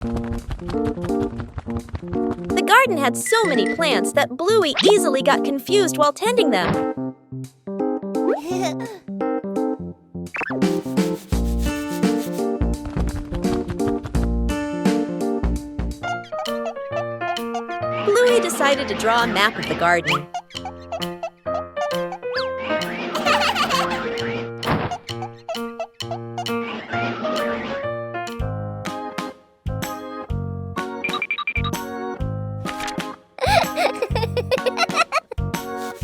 The garden had so many plants that Bluey easily got confused while tending them. Bluey decided to draw a map of the garden.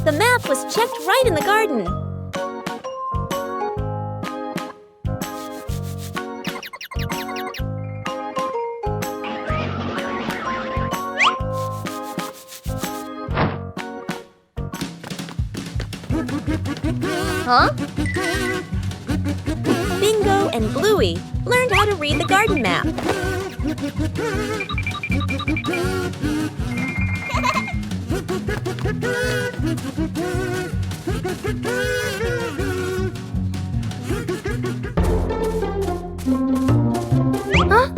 The map was checked right in the garden. Huh? Bingo and Bluey learned how to read the garden map. Huh?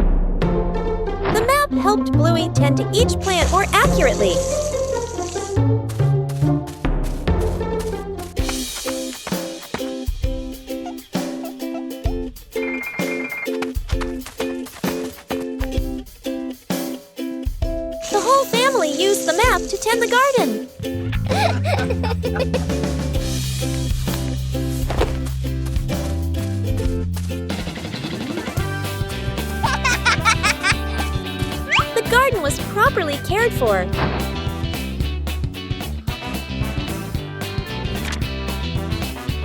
The map helped Bluey tend to each plant more accurately. The whole family used the map to tend the garden. The garden was properly cared for.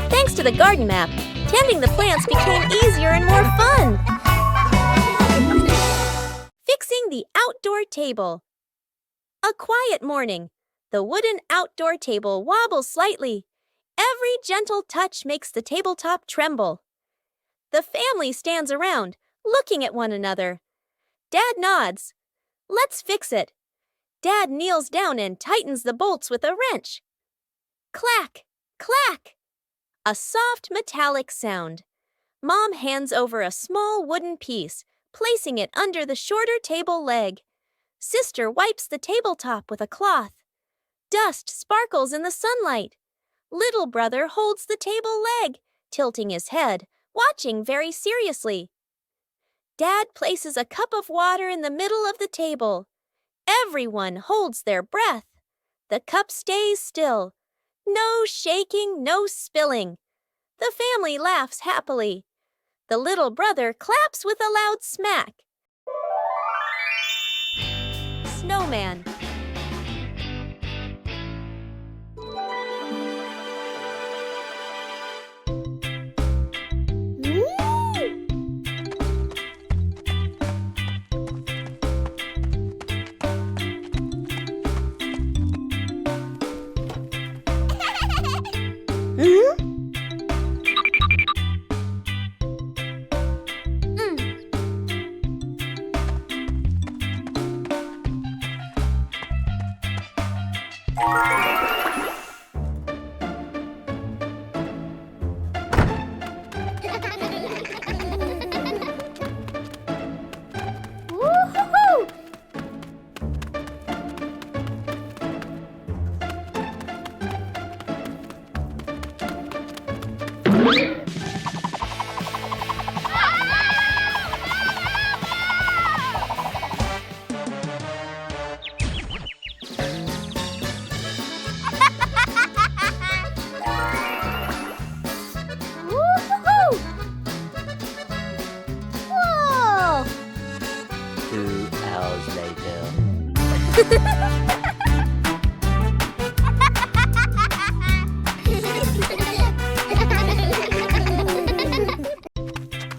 Thanks to the garden map, tending the plants became easier and more fun. Fixing the outdoor table. A quiet morning. The wooden outdoor table wobbles slightly. Every gentle touch makes the tabletop tremble. The family stands around, looking at one another. Dad nods. Let's fix it. Dad kneels down and tightens the bolts with a wrench. Clack, clack. A soft metallic sound. Mom hands over a small wooden piece, placing it under the shorter table leg. Sister wipes the tabletop with a cloth. Dust sparkles in the sunlight. Little brother holds the table leg, tilting his head, watching very seriously. Dad places a cup of water in the middle of the table. Everyone holds their breath. The cup stays still. No shaking, no spilling. The family laughs happily. The little brother claps with a loud smack. Snowman.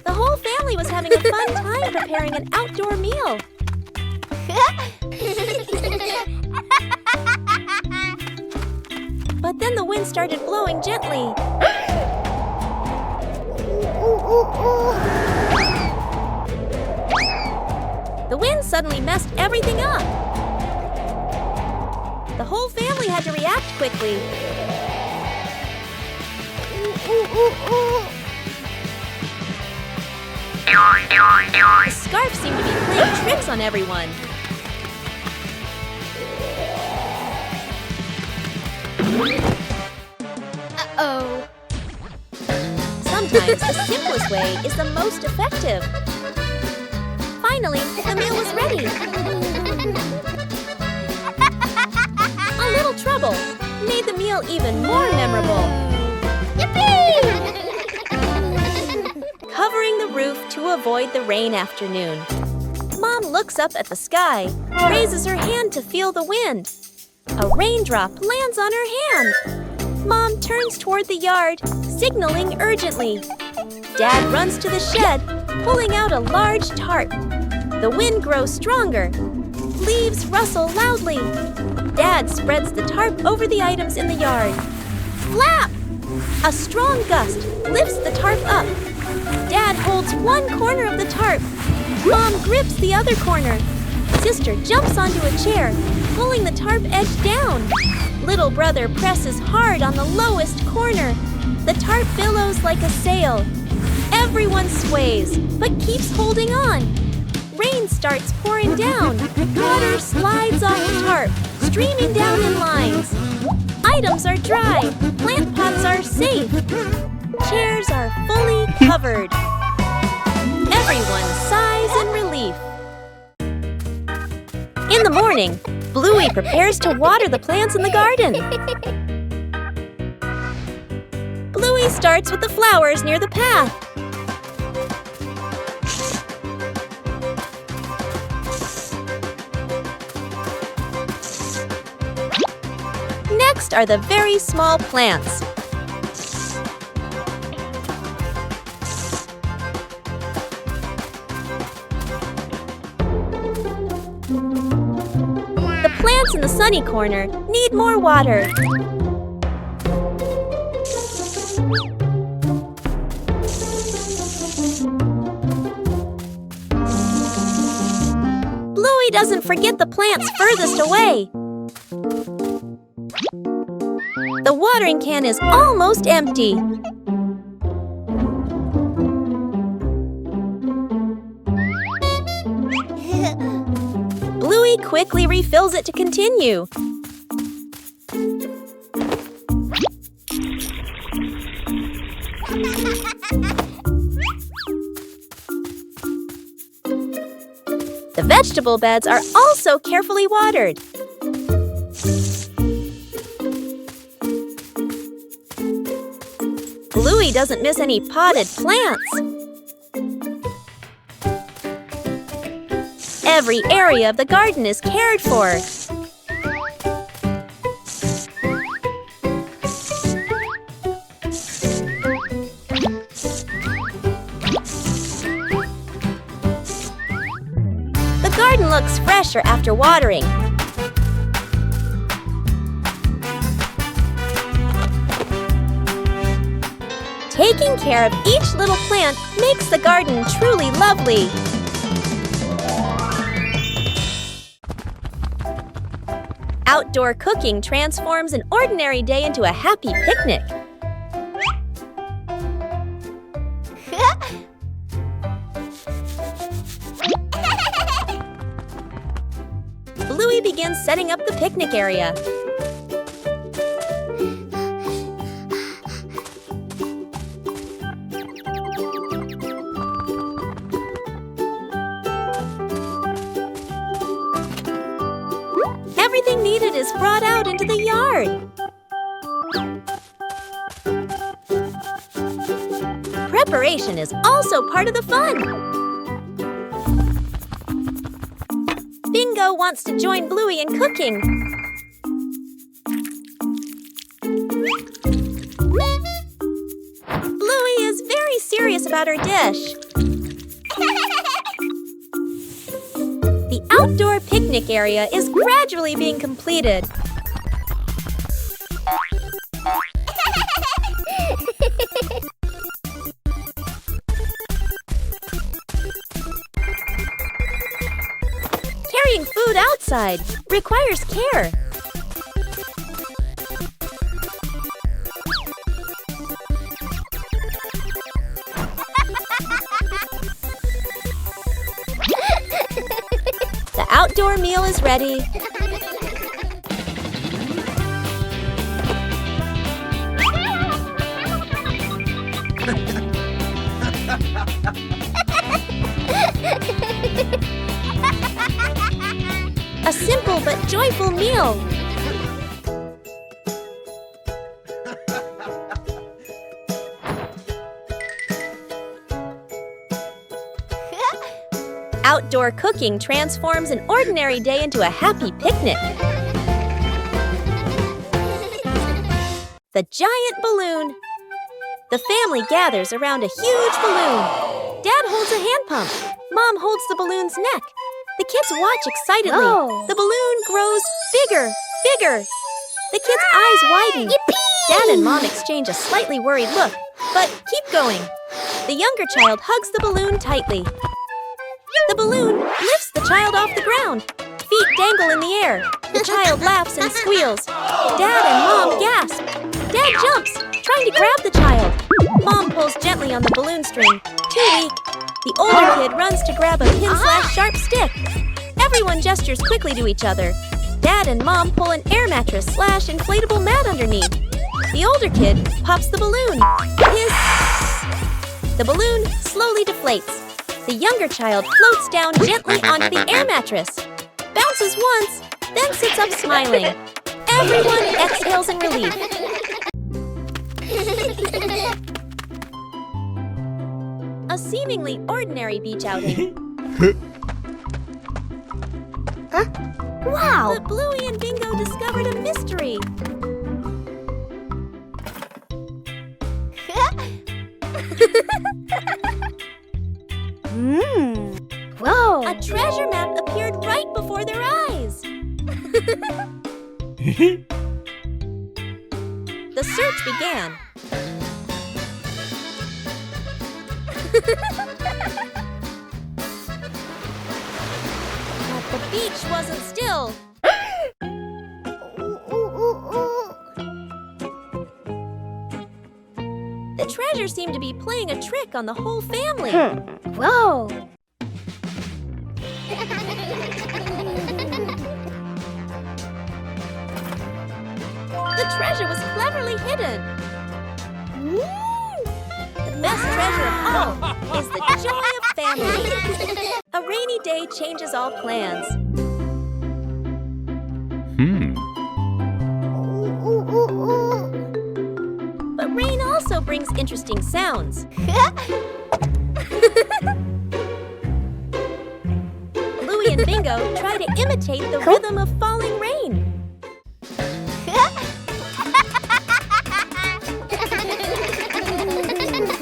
The whole family was having a fun time preparing an outdoor meal. But then the wind started blowing gently. The wind suddenly messed everything up. The whole family had to react quickly. The scarf seemed to be playing tricks on everyone. Uh-oh. Sometimes the simplest way is the most effective. Finally, the meal was ready. A little trouble made the meal even more memorable. Yippee! Covering the roof to avoid the rain afternoon. Mom looks up at the sky, raises her hand to feel the wind. A raindrop lands on her hand. Mom turns toward the yard, signaling urgently. Dad runs to the shed, pulling out a large tarp. The wind grows stronger. Leaves rustle loudly. Dad spreads the tarp over the items in the yard. Flap! A strong gust lifts the tarp up. Dad holds one corner of the tarp. Mom grips the other corner. Sister jumps onto a chair, pulling the tarp edge down. Little brother presses hard on the lowest corner. The tarp billows like a sail. Everyone sways, but keeps holding on. Rain starts pouring down. Water slides off the tarp, streaming down in lines. Items are dry. Plant pots are safe. Chairs are fully covered. Everyone sighs in relief. In the morning, Bluey prepares to water the plants in the garden. Bluey starts with the flowers near the path. Next are the very small plants. The plants in the sunny corner need more water. Bluey doesn't forget the plants furthest away. The watering can is almost empty. Bluey quickly refills it to continue. The vegetable beds are also carefully watered. Bluey doesn't miss any potted plants. Every area of the garden is cared for. The garden looks fresher after watering. Taking care of each little plant makes the garden truly lovely. Outdoor cooking transforms an ordinary day into a happy picnic. Bluey begins setting up the picnic area. Everything needed is brought out into the yard. Preparation is also part of the fun. Bingo wants to join Bluey in cooking. Bluey is very serious about her dish. The outdoor picnic area is gradually being completed. Carrying food outside requires care. outdoor meal is ready. A simple but joyful meal. Outdoor cooking transforms an ordinary day into a happy picnic. The giant balloon. The family gathers around a huge balloon. Dad holds a hand pump. Mom holds the balloon's neck. The kids watch excitedly. Whoa. The balloon grows bigger, bigger. The kids' eyes widen. Yippee! Dad and Mom exchange a slightly worried look, but keep going. The younger child hugs the balloon tightly. The balloon lifts the child off the ground. Feet dangle in the air. The child laughs and squeals. Dad and Mom gasp. Dad jumps, trying to grab the child. Mom pulls gently on the balloon string. Too weak. The older kid runs to grab a pin/sharp stick. Everyone gestures quickly to each other. Dad and Mom pull an air mattress/inflatable mat underneath. The older kid pops the balloon. Hiss! The balloon slowly deflates. The younger child floats down gently onto the air mattress. Bounces once, then sits up smiling. Everyone exhales in relief. A seemingly ordinary beach outing. Wow! But Bluey and Bingo discovered a mystery. Whoa! A treasure map appeared right before their eyes. The search began. But the beach wasn't still. The treasure seemed to be playing a trick on the whole family. Whoa! The treasure was cleverly hidden. The best treasure of all is the joy of family. A rainy day changes all plans. But rain also brings interesting sounds. Bluey and Bingo try to imitate the rhythm of falling rain.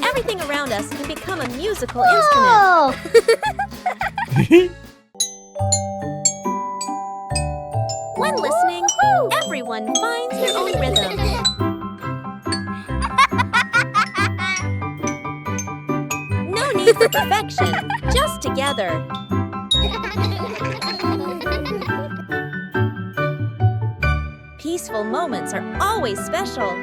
Everything around us can become a musical instrument. Whoa! When listening, everyone finds their own rhythm. No need for perfection, just together. Peaceful moments are always special.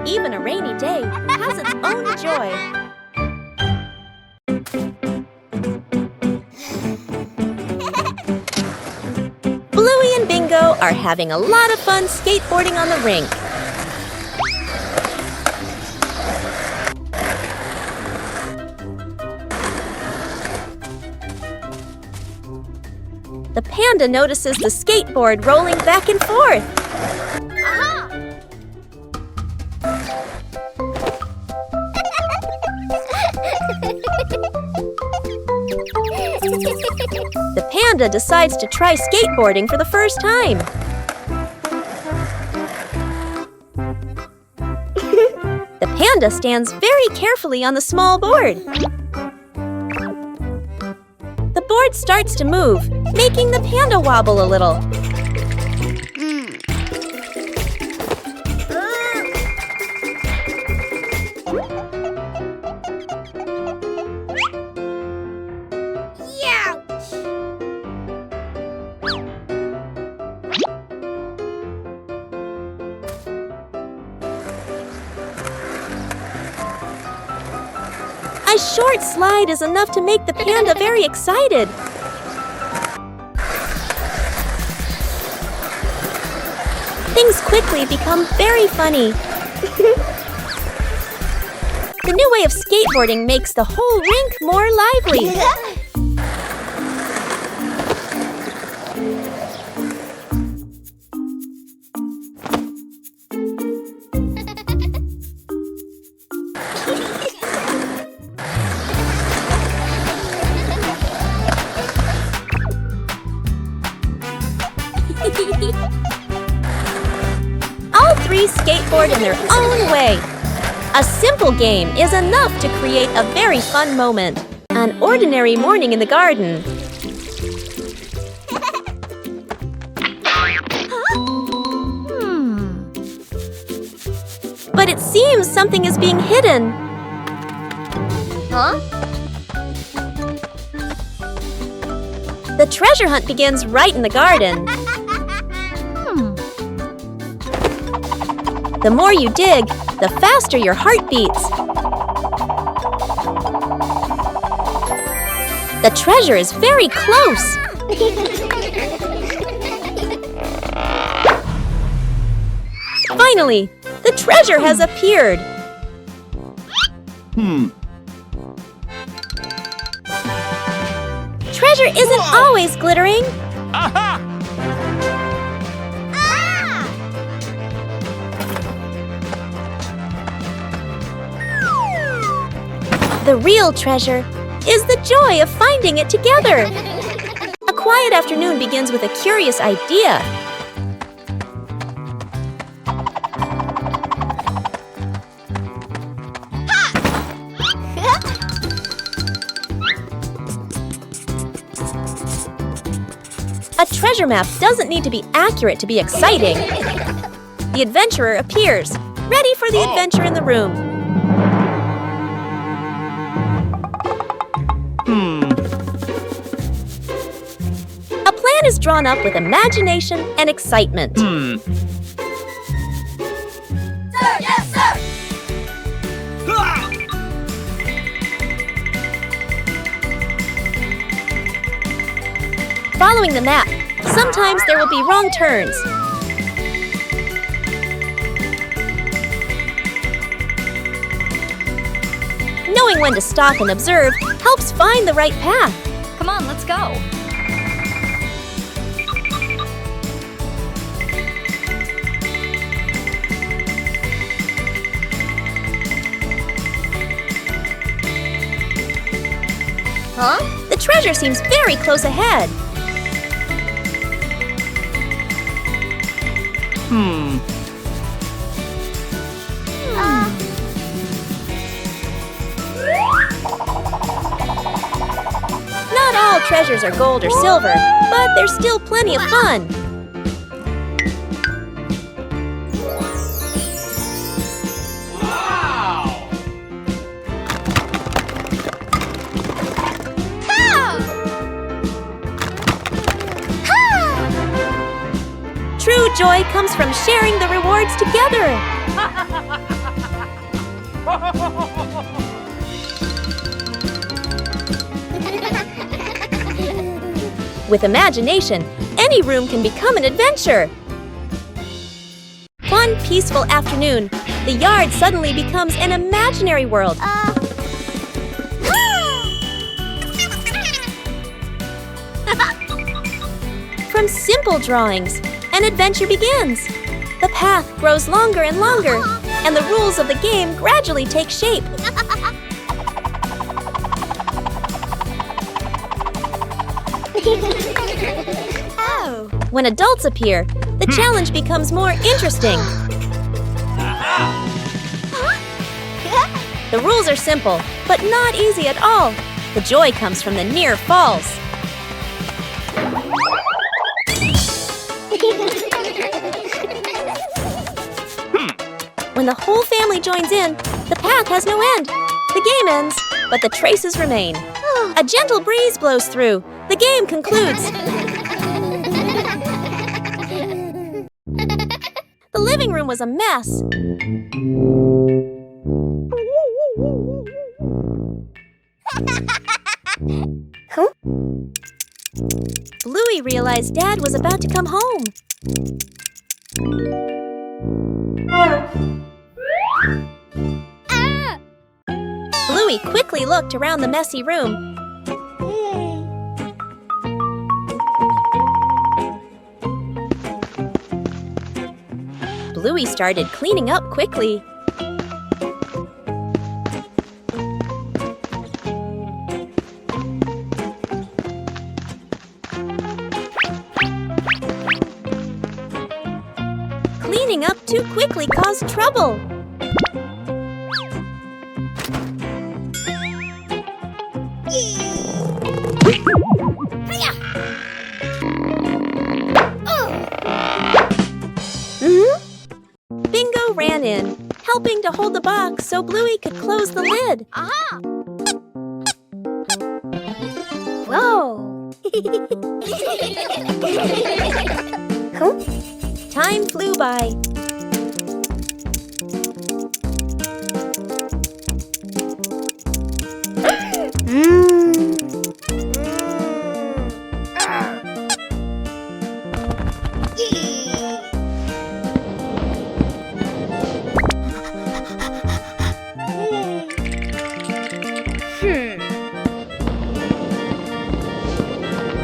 Even a rainy day has its own joy. Bluey and Bingo are having a lot of fun skateboarding on the rink. The panda notices the skateboard rolling back and forth. The panda decides to try skateboarding for the first time. The panda stands very carefully on the small board. The board starts to move, making the panda wobble a little. A short slide is enough to make the panda very excited. Things quickly become very funny. The new way of skateboarding makes the whole rink more lively. All three skateboard in their own way. A simple game is enough to create a very fun moment. An ordinary morning in the garden. But it seems something is being hidden. Huh? The treasure hunt begins right in the garden. The more you dig, the faster your heart beats. The treasure is very close. Finally, the treasure has appeared. Treasure isn't always glittering. Aha! The real treasure is the joy of finding it together. A quiet afternoon begins with a curious idea. A treasure map doesn't need to be accurate to be exciting. The adventurer appears, ready for the adventure in the room. A plan is drawn up with imagination and excitement. Sir, yes, sir! Following the map, sometimes there will be wrong turns. Knowing when to stop and observe helps find the right path. Come on, let's go. Huh? The treasure seems very close ahead. Not all treasures are gold or silver, but there's still plenty of fun. True joy comes from sharing the rewards together. With imagination, any room can become an adventure. One peaceful afternoon, the yard suddenly becomes an imaginary world. From simple drawings, an adventure begins. The path grows longer and longer, and the rules of the game gradually take shape. When adults appear, the challenge becomes more interesting. The rules are simple, but not easy at all. The joy comes from the near falls. When the whole family joins in, the path has no end. The game ends, but the traces remain. A gentle breeze blows through. The game concludes. The living room was a mess. Bluey realized Dad was about to come home. Bluey quickly looked around the messy room. Bluey started cleaning up quickly. Cleaning up too quickly caused trouble. Bingo ran in, helping to hold the box so Bluey could close the lid. Aha! Whoa! Time flew by.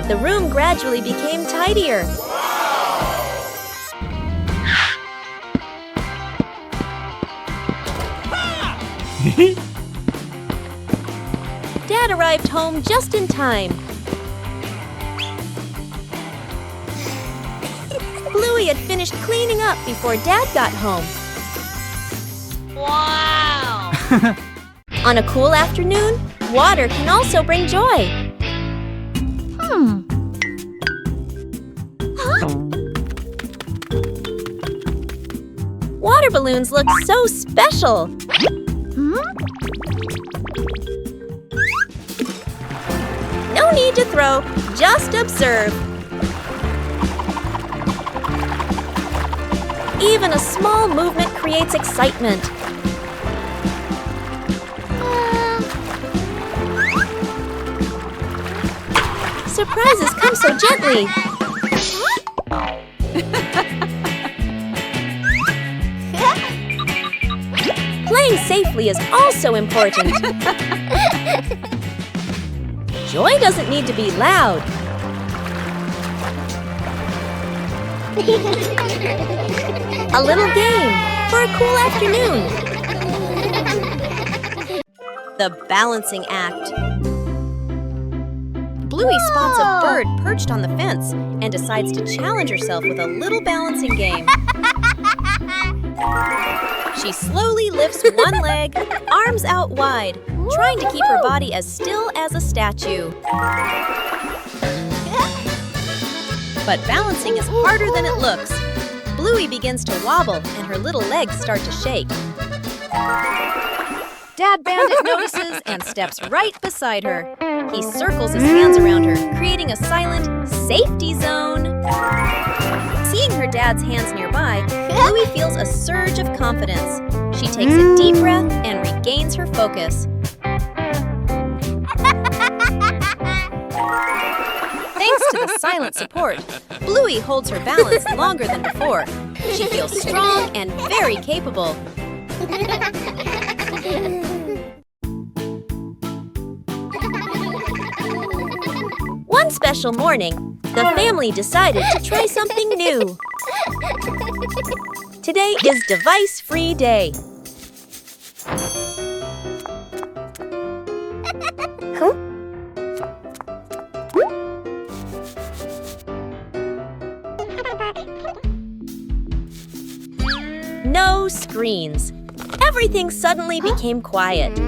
The room gradually became tidier. Dad arrived home just in time. Bluey had finished cleaning up before Dad got home. Wow! On a cool afternoon, water can also bring joy. Water balloons look so special. No need to throw, just observe. Even a small movement creates excitement. Surprises come so gently. Playing safely is also important. Joy doesn't need to be loud. A little game for a cool afternoon. The balancing act. Bluey spots a bird perched on the fence and decides to challenge herself with a little balancing game. She slowly lifts one leg, arms out wide, trying to keep her body as still as a statue. But balancing is harder than it looks. Bluey begins to wobble and her little legs start to shake. Dad Bandit notices and steps right beside her. He circles his hands around her, creating a silent safety zone. Seeing her dad's hands nearby, Bluey feels a surge of confidence. She takes a deep breath and regains her focus. Thanks to the silent support, Bluey holds her balance longer than before. She feels strong and very capable. One special morning, the family decided to try something new. Today is device-free day. No screens. Everything suddenly became quiet.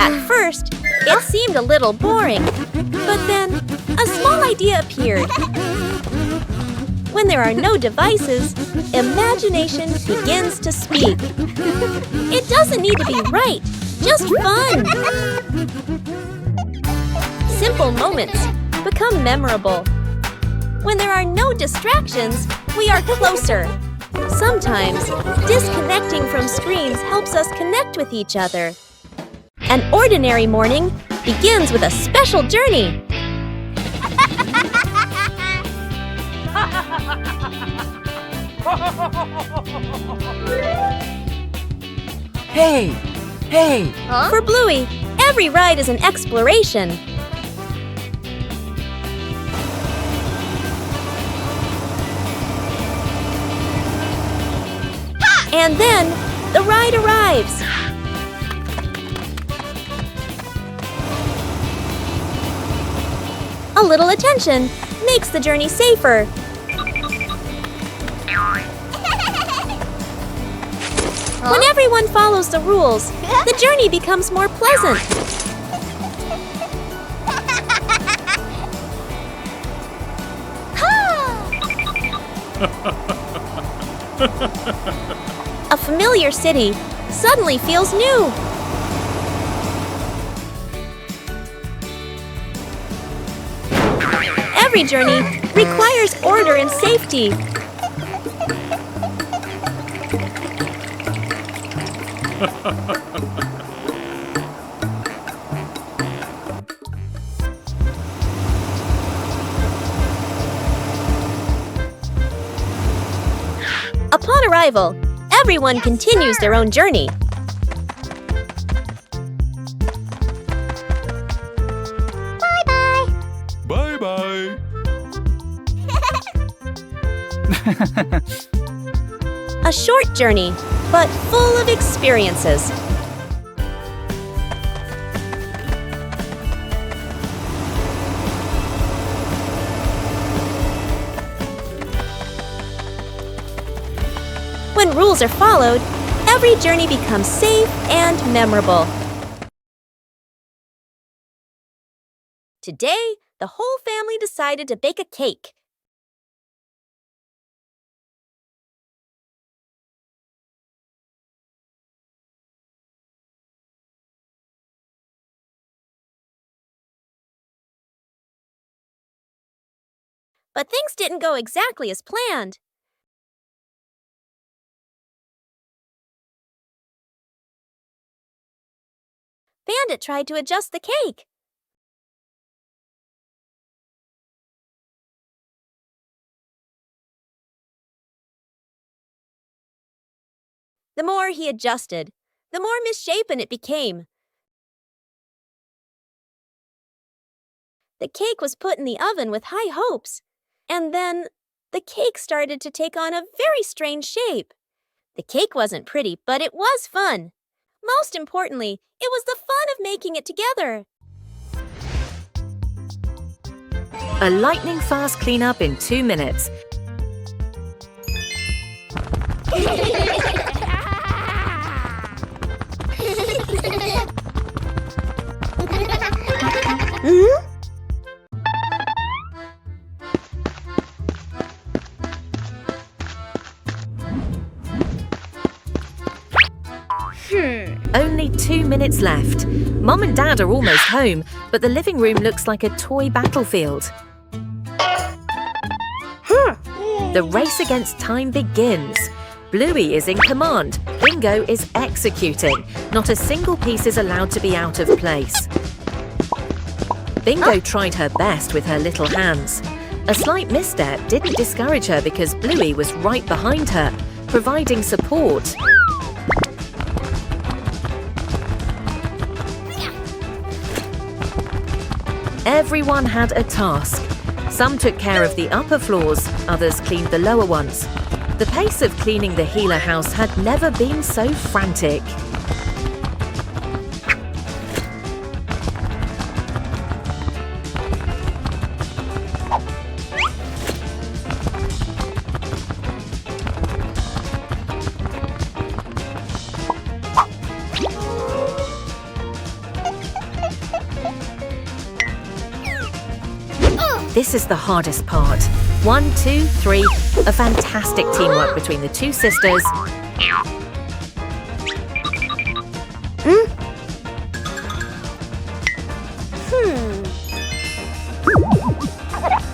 At first, it seemed a little boring, but then a small idea appeared. When there are no devices, imagination begins to speak. It doesn't need to be right, just fun. Simple moments become memorable. When there are no distractions, we are closer. Sometimes, disconnecting from screens helps us connect with each other. An ordinary morning begins with a special journey. Hey! Hey! Huh? For Bluey, every ride is an exploration. And then, the ride arrives. A little attention makes the journey safer. When everyone follows the rules, the journey becomes more pleasant. A familiar city suddenly feels new. Every journey requires order and safety. Upon arrival, everyone continues their own journey. Bye-bye. A short journey, but full of experiences. When rules are followed, every journey becomes safe and memorable. Today, the whole family decided to bake a cake. But things didn't go exactly as planned. Bandit tried to adjust the cake. The more he adjusted, the more misshapen it became. The cake was put in the oven with high hopes, and then the cake started to take on a very strange shape. The cake wasn't pretty, but it was fun. Most importantly, it was the fun of making it together. A lightning-fast cleanup in 2 minutes. Only 2 minutes left. Mom and Dad are almost home, but the living room looks like a toy battlefield. The race against time begins. Bluey is in command. Bingo is executing. Not a single piece is allowed to be out of place. Bingo tried her best with her little hands. A slight misstep didn't discourage her because Bluey was right behind her, providing support. Everyone had a task. Some took care of the upper floors, others cleaned the lower ones. The pace of cleaning the healer house had never been so frantic. This is the hardest part. 1, 2, 3. A fantastic teamwork between the two sisters.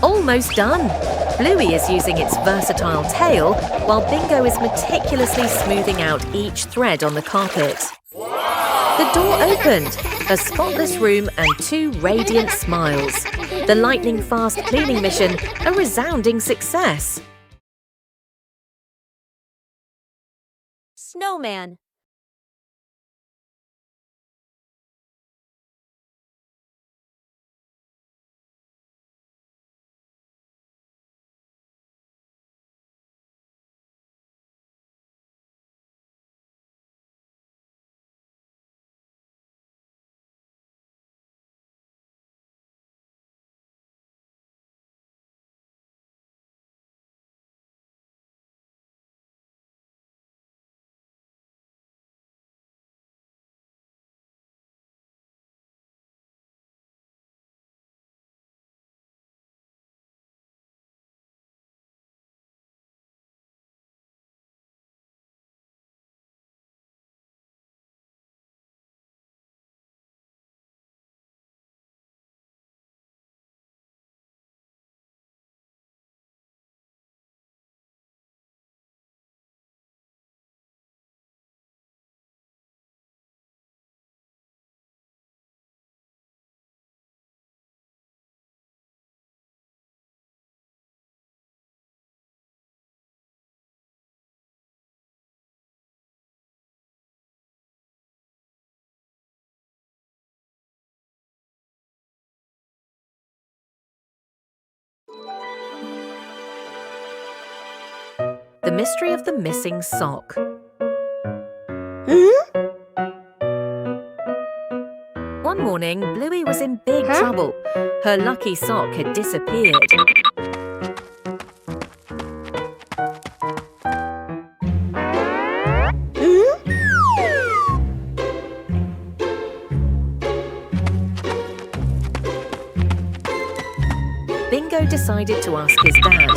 Almost done. Bluey is using its versatile tail, while Bingo is meticulously smoothing out each thread on the carpet. The door opened. a spotless room and 2 radiant smiles. The lightning-fast cleaning mission, a resounding success. Snowman. The mystery of the missing sock. One morning, Bluey was in big trouble. Her lucky sock had disappeared. Bingo decided to ask his dad.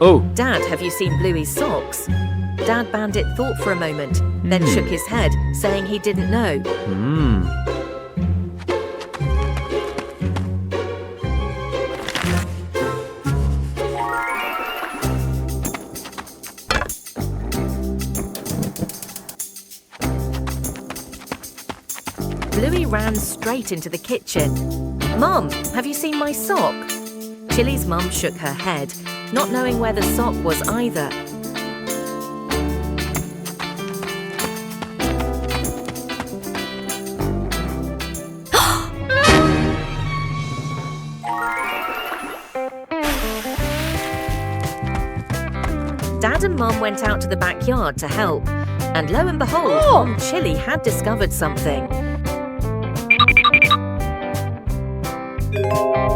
Oh, Dad, have you seen Bluey's socks? Dad Bandit thought for a moment, then shook his head, saying he didn't know. Bluey ran straight into the kitchen. Mum, have you seen my sock? Chili's mum shook her head, not knowing where the sock was either. Dad and Mum went out to the backyard to help, and lo and behold, Mum Chili had discovered something.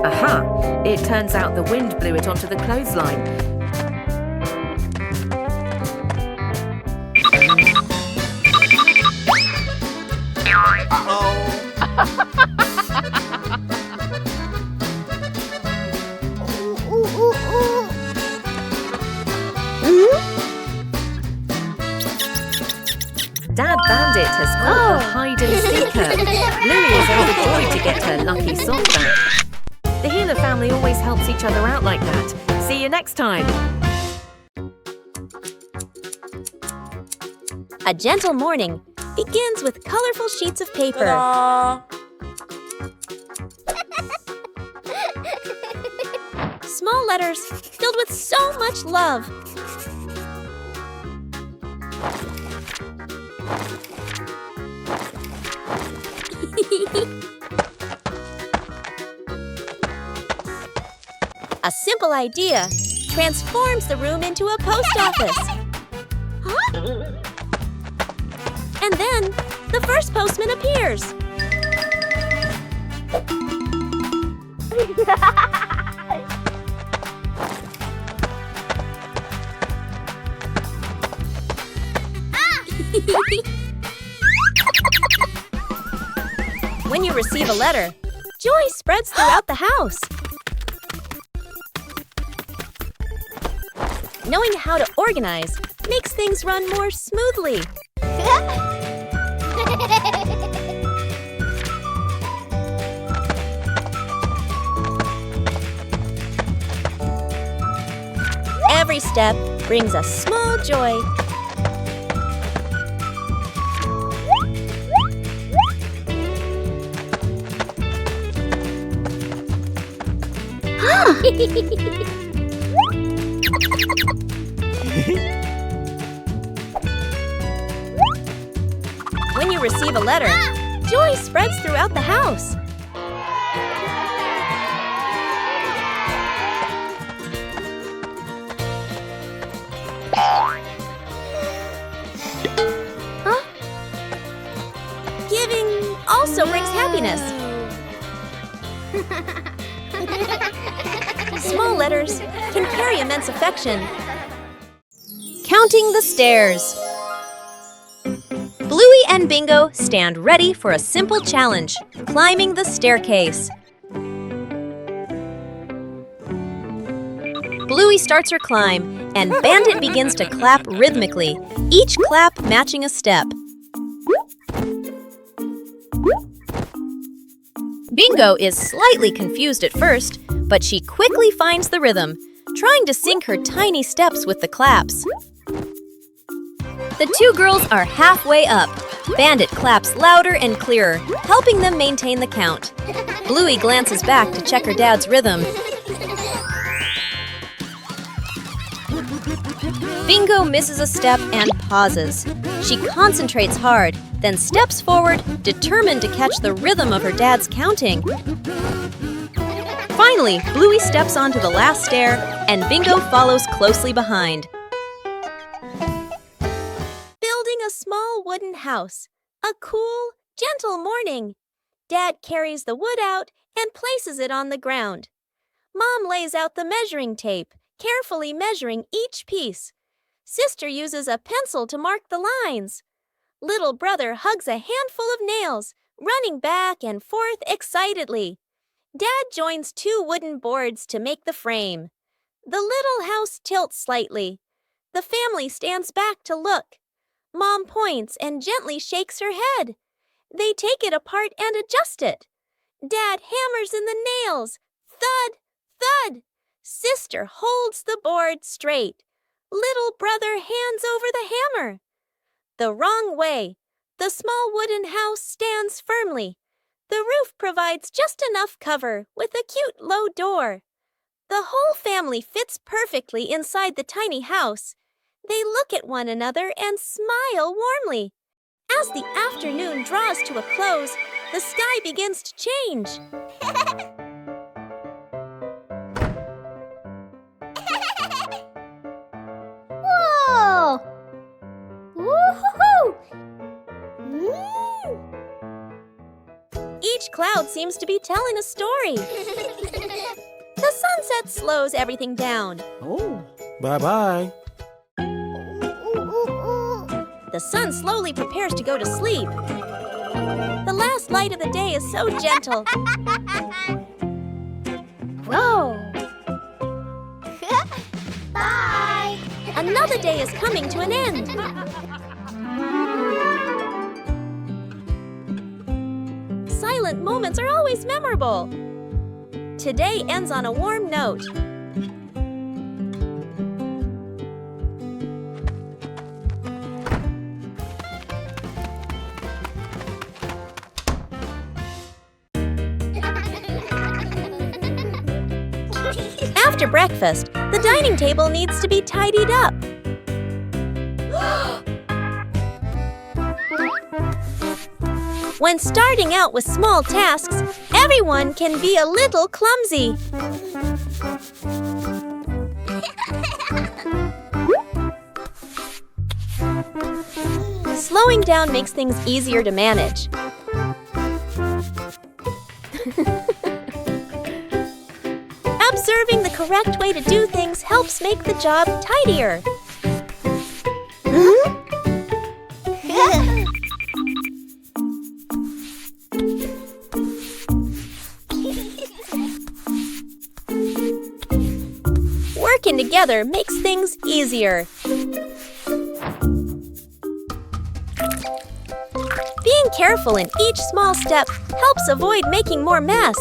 Aha! It turns out the wind blew it onto the clothesline. Dad Bandit has caught the hide-and-seeker. Bluey is overjoyed to get her lucky sock back. The Healer family always helps each other out like that. See you next time. A gentle morning begins with colorful sheets of paper. Small letters filled with so much love. A simple idea transforms the room into a post office. Huh? And then the first postman appears. When you receive a letter, joy spreads throughout the house. Knowing how to organize makes things run more smoothly. Every step brings a small joy. When you receive a letter, joy spreads throughout the house. Giving also brings happiness. Small letters can carry immense affection. Counting the stairs. Bluey and Bingo stand ready for a simple challenge, climbing the staircase. Bluey starts her climb, and Bandit begins to clap rhythmically, each clap matching a step. Bingo is slightly confused at first, but she quickly finds the rhythm, trying to sync her tiny steps with the claps. The two girls are halfway up. Bandit claps louder and clearer, helping them maintain the count. Bluey glances back to check her dad's rhythm. Bingo misses a step and pauses. She concentrates hard, then steps forward, determined to catch the rhythm of her dad's counting. Finally, Bluey steps onto the last stair, and Bingo follows closely behind. Building a small wooden house. A cool, gentle morning. Dad carries the wood out and places it on the ground. Mom lays out the measuring tape, carefully measuring each piece. Sister uses a pencil to mark the lines. Little brother hugs a handful of nails, running back and forth excitedly. Dad joins two wooden boards to make the frame. The little house tilts slightly. The family stands back to look. Mom points and gently shakes her head. They take it apart and adjust it. Dad hammers in the nails. Thud, thud. Sister holds the board straight. Little brother hands over the hammer. The wrong way. The small wooden house stands firmly. The roof provides just enough cover with a cute low door. The whole family fits perfectly inside the tiny house. They look at one another and smile warmly. As the afternoon draws to a close, the sky begins to change. Whoa! Woo-hoo-hoo! Each cloud seems to be telling a story. The sunset slows everything down. Oh, bye-bye. The sun slowly prepares to go to sleep. The last light of the day is so gentle. Whoa! Bye! Another day is coming to an end. Silent moments are always memorable. Today ends on a warm note. After breakfast, the dining table needs to be tidied up. When starting out with small tasks, everyone can be a little clumsy. Slowing down makes things easier to manage. Observing the correct way to do things helps make the job tidier. Working together makes things easier. Being careful in each small step helps avoid making more mess.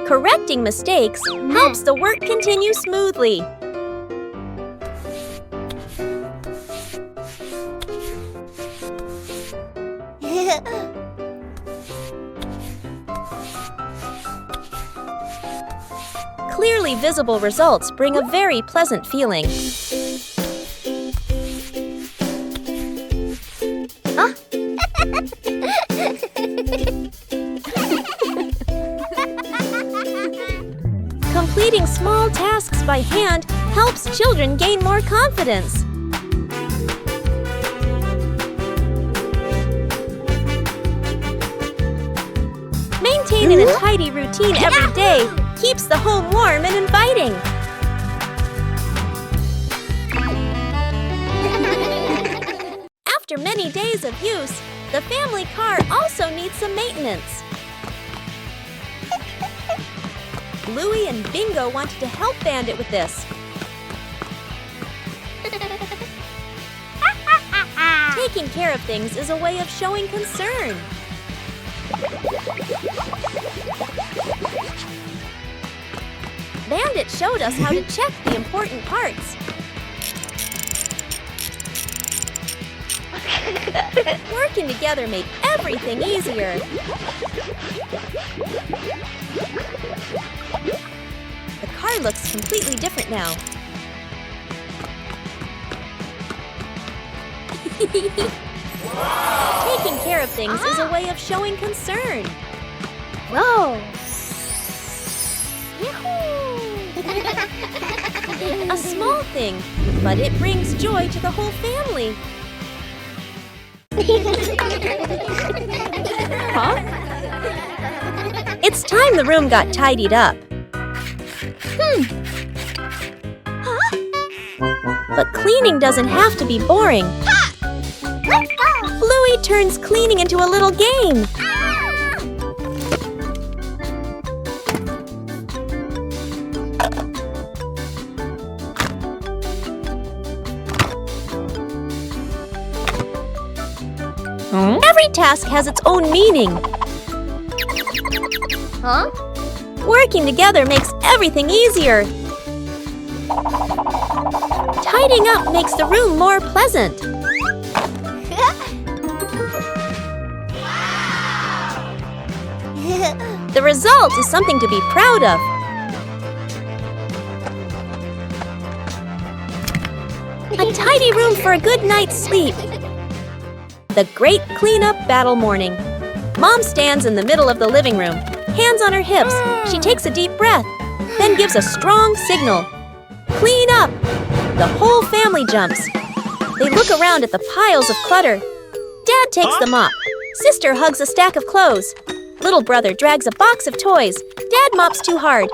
Correcting mistakes helps the work continue smoothly. Clearly visible results bring a very pleasant feeling. Completing small tasks by hand helps children gain more confidence. Maintaining a tidy routine every day keeps the home warm and inviting. After many days of use, the family car also needs some maintenance. Bluey and Bingo wanted to help Bandit with this. Taking care of things is a way of showing concern. Bandit showed us how to check the important parts. Working together made everything easier. The car looks completely different now. Taking care of things is a way of showing concern. Whoa! A small thing, but it brings joy to the whole family. Huh? It's time the room got tidied up. But cleaning doesn't have to be boring. Let's go! Bluey turns cleaning into a little game. Every task has its own meaning. Huh? Working together makes everything easier. Tidying up makes the room more pleasant. The result is something to be proud of. A tidy room for a good night's sleep. The great cleanup battle morning. Mom stands in the middle of the living room, hands on her hips. She takes a deep breath, then gives a strong signal. Clean up! The whole family jumps. They look around at the piles of clutter. Dad takes the mop. Sister hugs a stack of clothes. Little brother drags a box of toys. Dad mops too hard.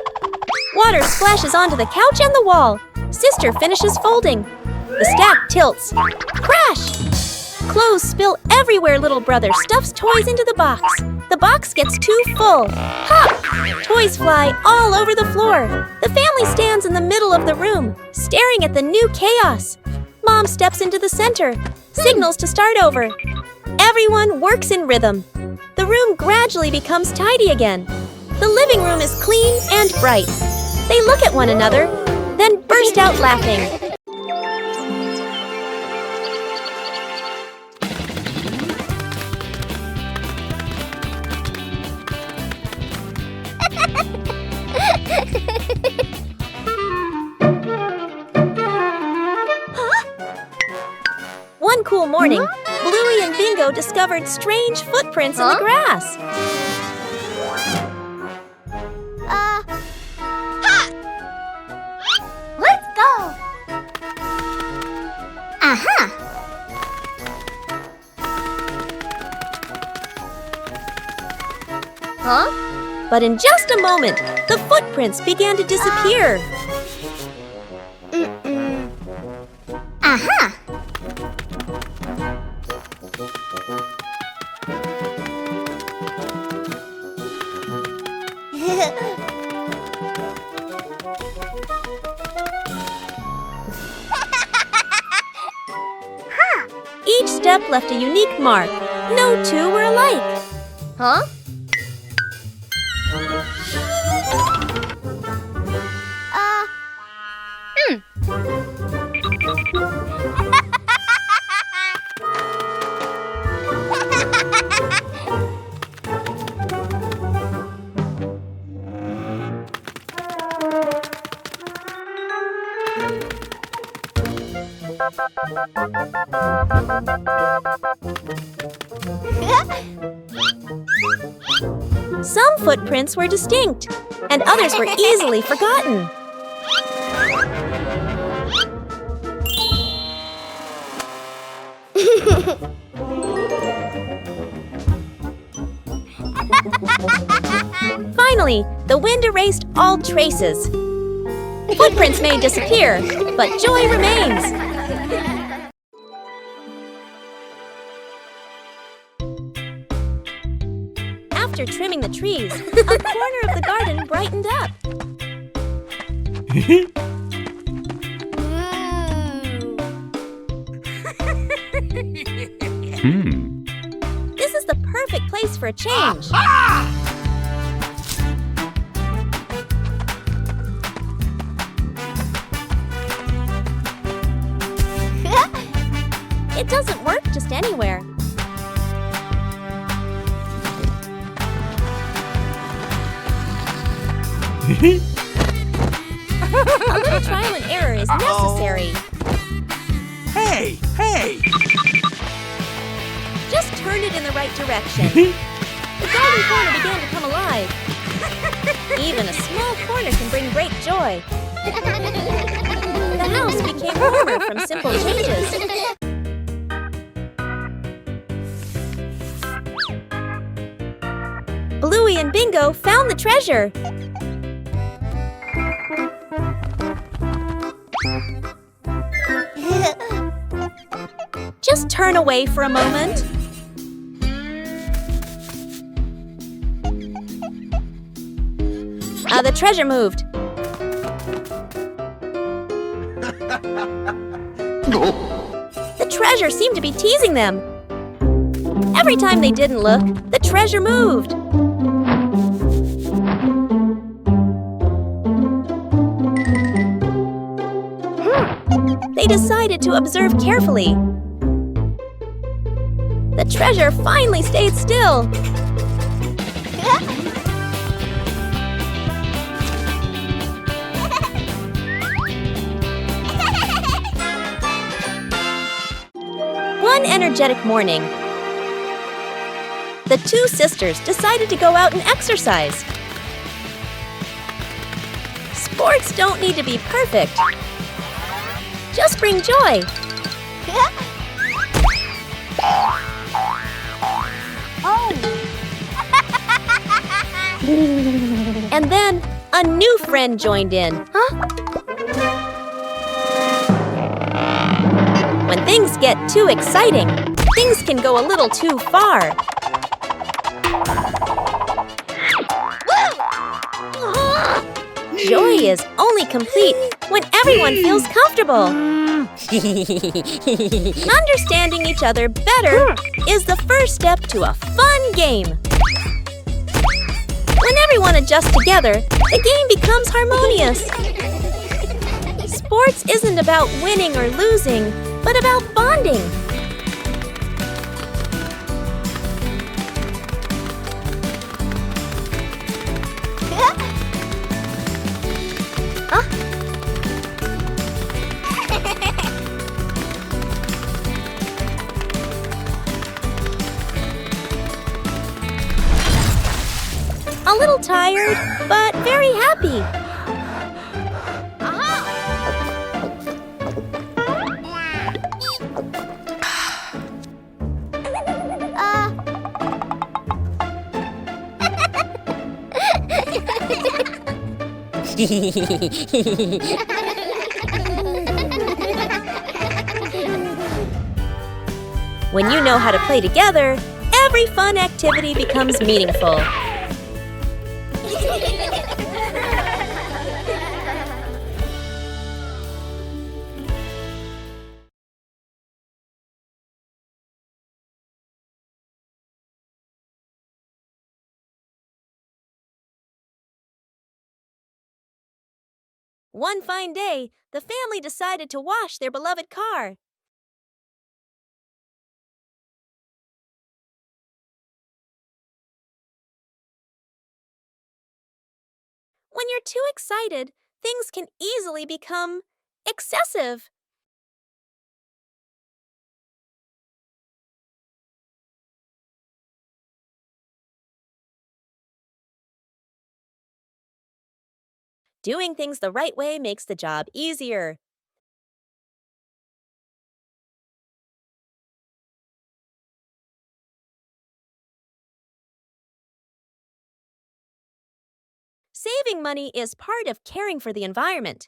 Water splashes onto the couch and the wall. Sister finishes folding. The stack tilts. Crash! Clothes spill everywhere. Little brother stuffs toys into the box. The box gets too full. Pop! Toys fly all over the floor. The family stands in the middle of the room, staring at the new chaos. Mom steps into the center, signals to start over. Everyone works in rhythm. The room gradually becomes tidy again. The living room is clean and bright. They look at one another, then burst out laughing. One cool morning, Bluey and Bingo discovered strange footprints in the grass. Let's go! Aha! Huh? But in just a moment, the footprints began to disappear. Aha! Each step left a unique mark. No two were alike. Huh? Some footprints were distinct, and others were easily forgotten. Finally, the wind erased all traces. Footprints may disappear, but joy remains. After trimming the trees, a corner of the garden brightened up. This is the perfect place for a change. It doesn't work just anywhere. A little trial and error is necessary. Hey, hey! Just turn it in the right direction. The garden corner began to come alive. Even a small corner can bring great joy. The house became warmer from simple changes. Bluey and Bingo found the treasure. Just turn away for a moment. The treasure moved. The treasure seemed to be teasing them. Every time they didn't look, the treasure moved. They decided to observe carefully. The treasure finally stayed still. One energetic morning, the two sisters decided to go out and exercise. Sports don't need to be perfect. Just bring joy. And then a new friend joined in. When things get too exciting, things can go a little too far. Joy is only complete when everyone feels comfortable. Understanding each other better is the first step to a fun game. When everyone adjusts together, the game becomes harmonious. Sports isn't about winning or losing, but about bonding. A little tired, but very happy. When you know how to play together, every fun activity becomes meaningful. One fine day, the family decided to wash their beloved car. When you're too excited, things can easily become excessive. Doing things the right way makes the job easier. Saving money is part of caring for the environment.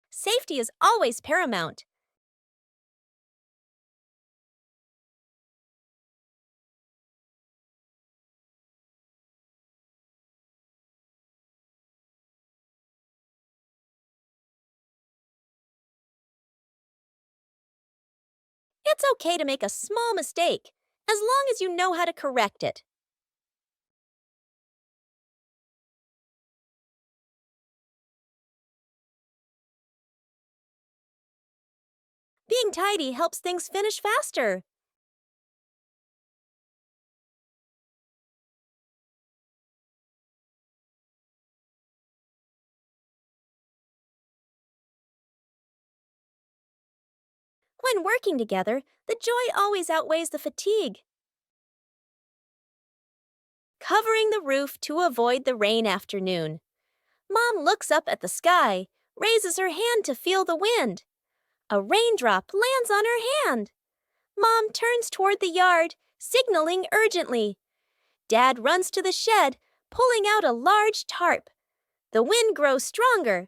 Safety is always paramount. It's okay to make a small mistake, as long as you know how to correct it. Being tidy helps things finish faster. When working together, the joy always outweighs the fatigue. Covering the roof to avoid the rain afternoon. Mom looks up at the sky, raises her hand to feel the wind. A raindrop lands on her hand. Mom turns toward the yard, signaling urgently. Dad runs to the shed, pulling out a large tarp. The wind grows stronger.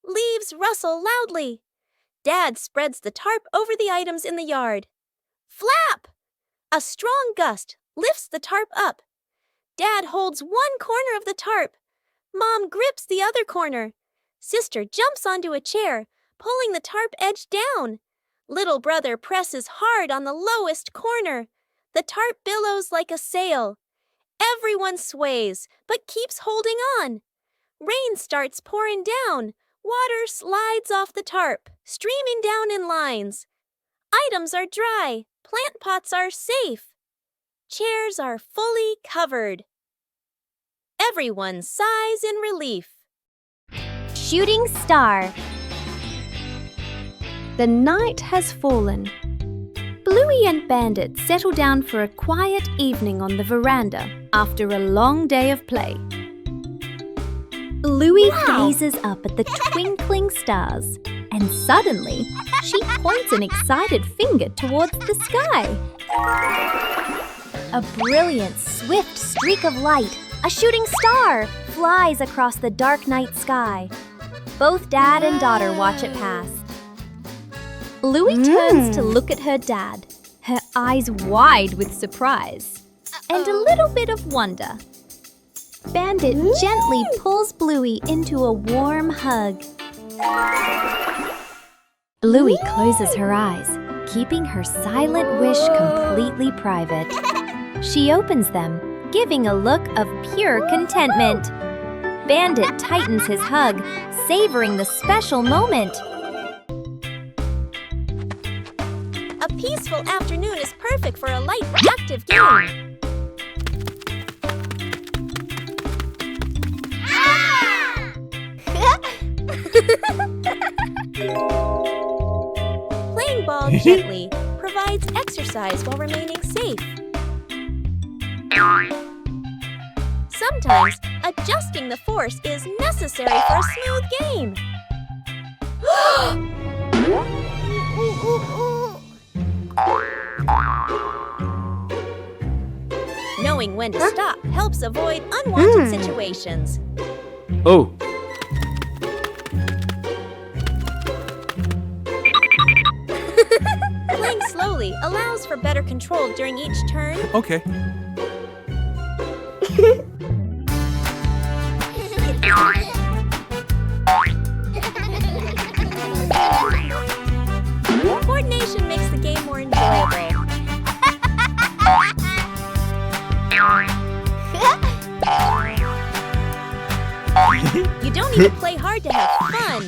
Leaves rustle loudly. Dad spreads the tarp over the items in the yard. Flap! A strong gust lifts the tarp up. Dad holds one corner of the tarp. Mom grips the other corner. Sister jumps onto a chair, pulling the tarp edge down. Little brother presses hard on the lowest corner. The tarp billows like a sail. Everyone sways, but keeps holding on. Rain starts pouring down. Water slides off the tarp, streaming down in lines. Items are dry. Plant pots are safe. Chairs are fully covered. Everyone sighs in relief. Shooting star. The night has fallen. Bluey and Bandit settle down for a quiet evening on the veranda after a long day of play. Bluey gazes up at the twinkling stars, and suddenly she points an excited finger towards the sky. A brilliant, swift streak of light, a shooting star, flies across the dark night sky. Both dad and daughter watch it pass. Bluey turns to look at her dad, her eyes wide with surprise and a little bit of wonder. Bandit gently pulls Bluey into a warm hug. Bluey closes her eyes, keeping her silent wish completely private. She opens them, giving a look of pure contentment. Bandit tightens his hug, savoring the special moment. A peaceful afternoon is perfect for a light, active game. Playing ball gently provides exercise while remaining safe. Sometimes, adjusting the force is necessary for a smooth game. Knowing when to stop helps avoid unwanted situations. Oh, Playing slowly allows for better control during each turn. okay. Coordination makes the game more enjoyable. You don't need to play hard to have fun.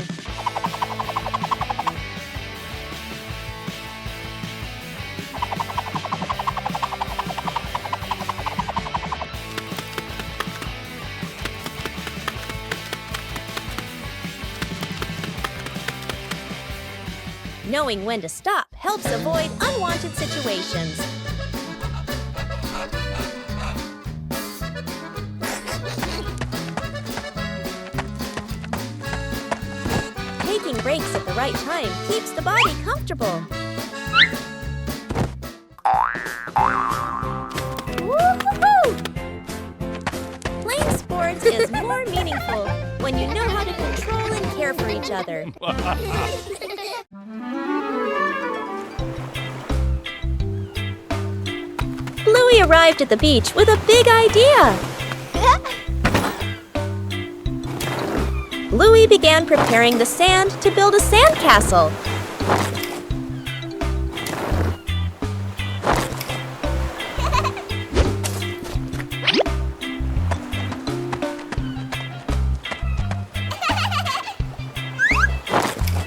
Knowing when to stop helps avoid unwanted situations. Taking breaks at the right time keeps the body comfortable. Woo-hoo-hoo! Playing sports is more meaningful when you know how to control and care for each other. Bluey arrived at the beach with a big idea. Bluey began preparing the sand to build a sandcastle.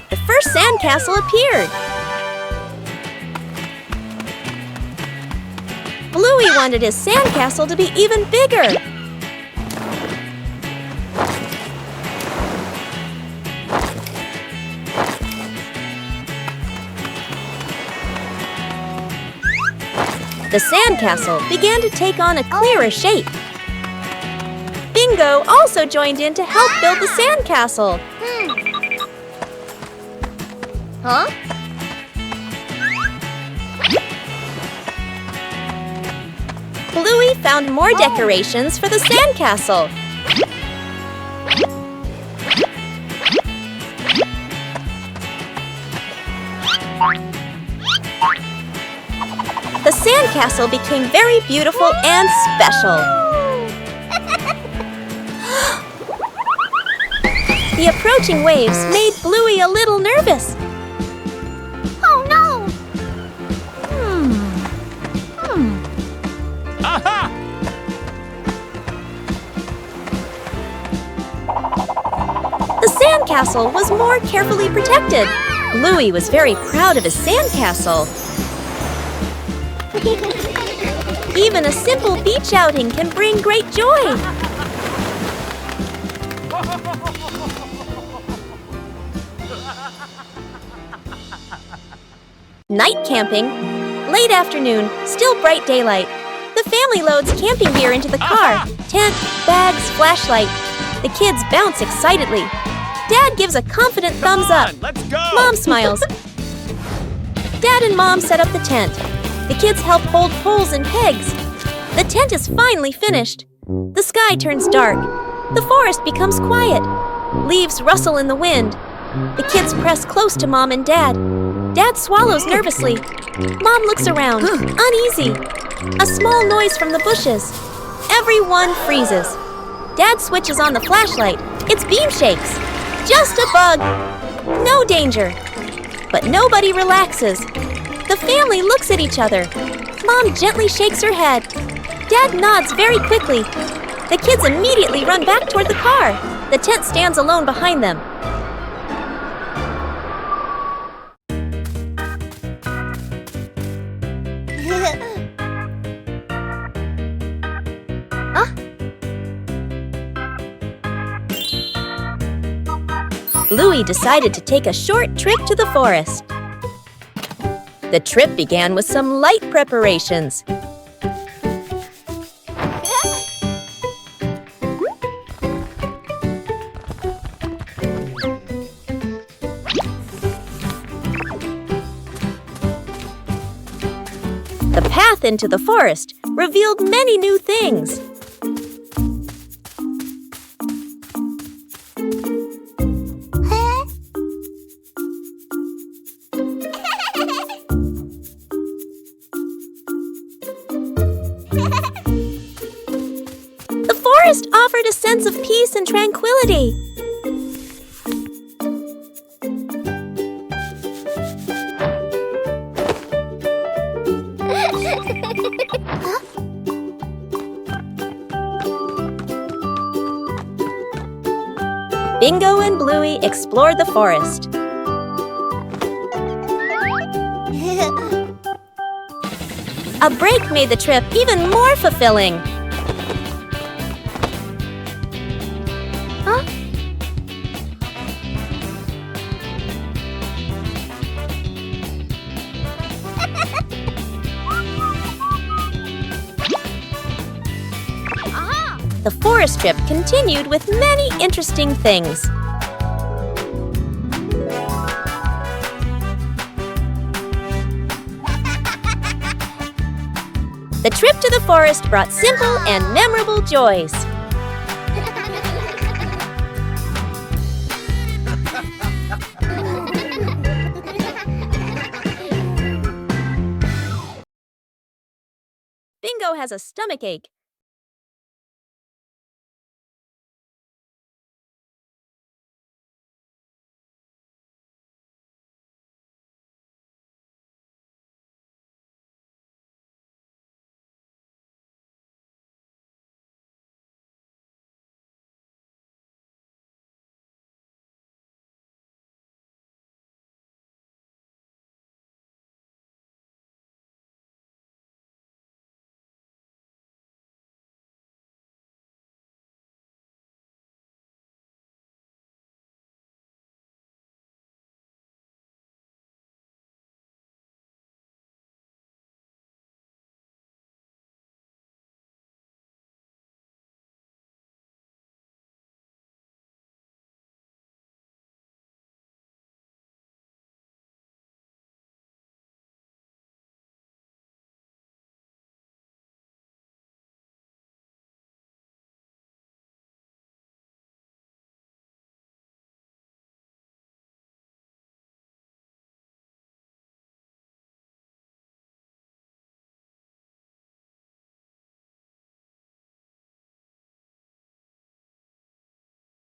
The first sandcastle appeared. Bluey wanted his sandcastle to be even bigger. The sandcastle began to take on a clearer shape. Bingo also joined in to help build the sandcastle. Huh? Bluey found more decorations for the sandcastle. The sandcastle became very beautiful and special. The approaching waves made Bluey a little nervous. Oh no! Aha! The sandcastle was more carefully protected. Bluey was very proud of his sandcastle. Even a simple beach outing can bring great joy. Night camping. Late afternoon, still bright daylight. The family loads camping gear into the car. Tent, bags, flashlight. The kids bounce excitedly. Dad gives a confident thumbs up. Let's go! Mom smiles. Dad and Mom set up the tent. The kids help hold poles and pegs. The tent is finally finished. The sky turns dark. The forest becomes quiet. Leaves rustle in the wind. The kids press close to Mom and Dad. Dad swallows nervously. Mom looks around, uneasy. A small noise from the bushes. Everyone freezes. Dad switches on the flashlight. Its beam shakes. Just a bug. No danger. But nobody relaxes. The family looks at each other. Mom gently shakes her head. Dad nods very quickly. The kids immediately run back toward the car. The tent stands alone behind them. Bluey decided to take a short trip to the forest. The trip began with some light preparations. The path into the forest revealed many new things. The forest offered a sense of peace and tranquility. Bingo and Bluey explored the forest. A break made the trip even more fulfilling. Huh? The forest trip continued with many interesting things. The trip to the forest brought simple and memorable joys. Bingo has a stomachache.